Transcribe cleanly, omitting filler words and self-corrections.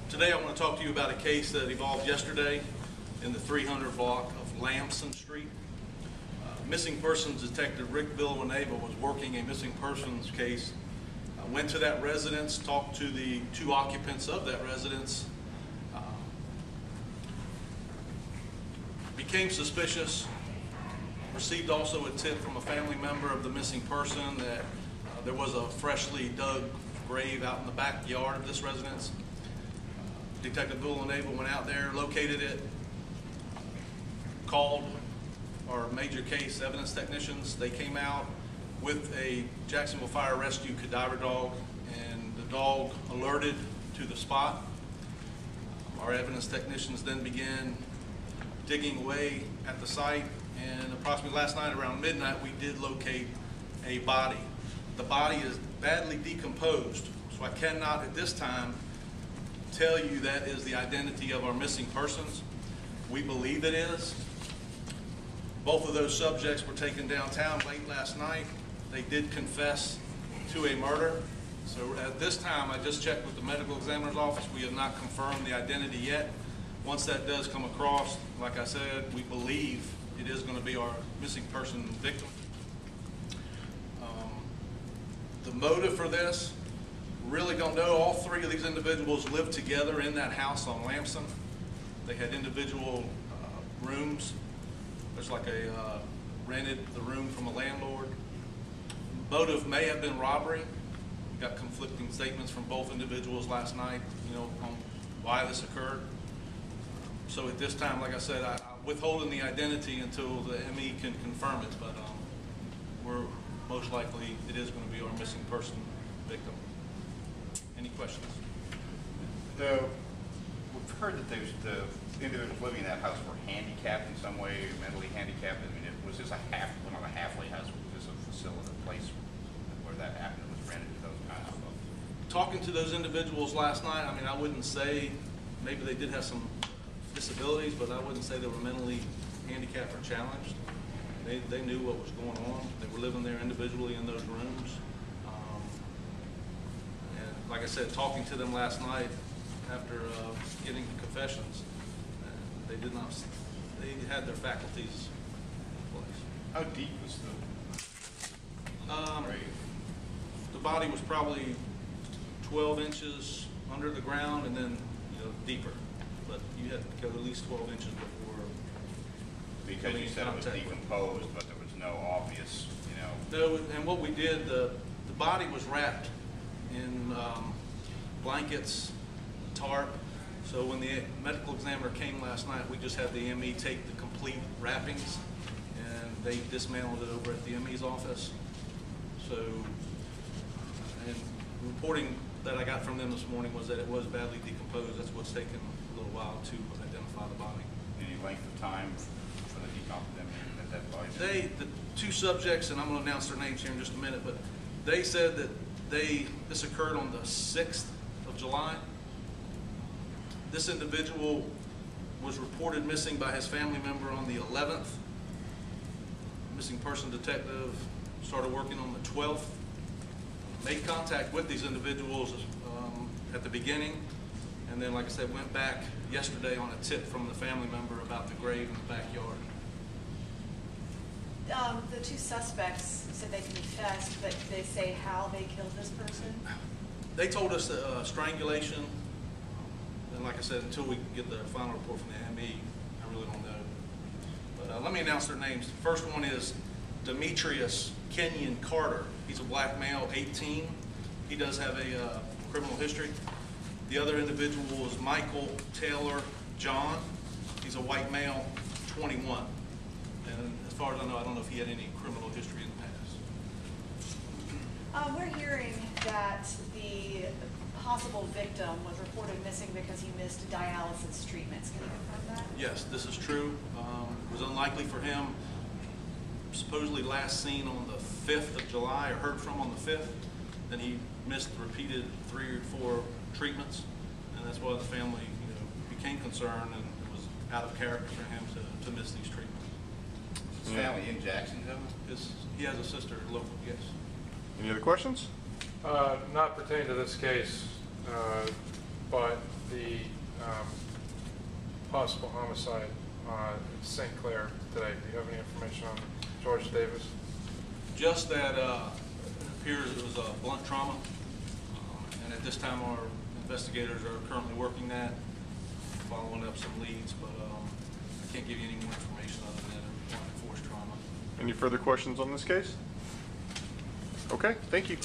Today I want to talk to you about a case that evolved yesterday in the 300 block of Lamson Street. Missing persons detective Rick Villanueva was working a missing persons case. Went to that residence, talked to the two occupants of that residence, became suspicious, received also a tip from a family member of the missing person that there was a freshly dug grave out in the backyard of this residence. Detective Villanueva went out there, located it, called our major case evidence technicians. They came out with a Jacksonville Fire Rescue cadaver dog, and the dog alerted to the spot. Our evidence technicians then began digging away at the site, and approximately last night around midnight we did locate a body. The body is badly decomposed, so I cannot at this time tell you that is the identity of our missing persons. We believe it is. Both of those subjects were taken downtown late last night. They did confess to a murder. So at this time, I just checked with the medical examiner's office. We have not confirmed the identity yet. Once that does come across, like I said, we believe it is going to be our missing person victim. The motive for this, really don't know. All three of these individuals lived together in that house on Lamson. They had individual rooms. There's like a rented the room from a landlord. Motive may have been robbery. We got conflicting statements from both individuals last night, on why this occurred. So at this time, like I said, I'm withholding the identity until the ME can confirm it, but we're most likely it is going to be our missing person victim. Any questions? We've heard that the individuals living in that house were handicapped in some way, mentally handicapped. I mean, was this not a halfway house? Was this a facility, a place where that happened? It was rented to those kinds of folks? Talking to those individuals last night, I mean, I wouldn't say, maybe they did have some disabilities, but I wouldn't say they were mentally handicapped or challenged. They knew what was going on. They were living there individually in those rooms. And like I said, talking to them last night after getting the confessions, they had their faculties in place. How deep was the grave? The body was probably 12 inches under the ground and then deeper. But you had to go at least 12 inches before. Because you said it was decomposed, but there was no obvious, No, and what we did, the body was wrapped in blankets, tarp. So when the medical examiner came last night, we just had the ME take the complete wrappings, and they dismantled it over at the ME's office. So, and reporting that I got from them this morning was that it was badly decomposed. That's what's taken a little while to identify the body. Any length of time for the decomposition of that body? The two subjects, and I'm going to announce their names here in just a minute, but they said that this occurred on the 6th of July. This individual was reported missing by his family member on the 11th. Missing person detective started working on the 12th. Made contact with these individuals at the beginning, and then, like I said, went back yesterday on a tip from the family member about the grave in the backyard. The two suspects said they confessed, but did they say how they killed this person? They told us strangulation, and like I said, until we get the final report from the ME, I really don't know. But let me announce their names. The first one is Demetrius Kenyon Carter. He's a black male, 18. He does have a criminal history. The other individual is Michael Taylor John. He's a white male, 21. And as far as I know, I don't know if he had any criminal history in the past. We're hearing that the possible victim was reported missing because he missed dialysis treatments. Can you confirm that? Yes, this is true. It was unlikely for him. Supposedly last seen on the 5th of July, or heard from on the 5th. Then he missed repeated 3 or 4 treatments, and that's why the family became concerned, and it was out of character for him to miss these treatments. His family in Jacksonville? He has a sister local, yes. Any other questions? Not pertaining to this case, but the possible homicide on St. Clair today? Do you have any information on George Davis? Just that it appears it was a blunt trauma, and at this time our investigators are currently working that, following up some leads, but I can't give you any more information other than a blunt force trauma. Any further questions on this case? Okay, thank you.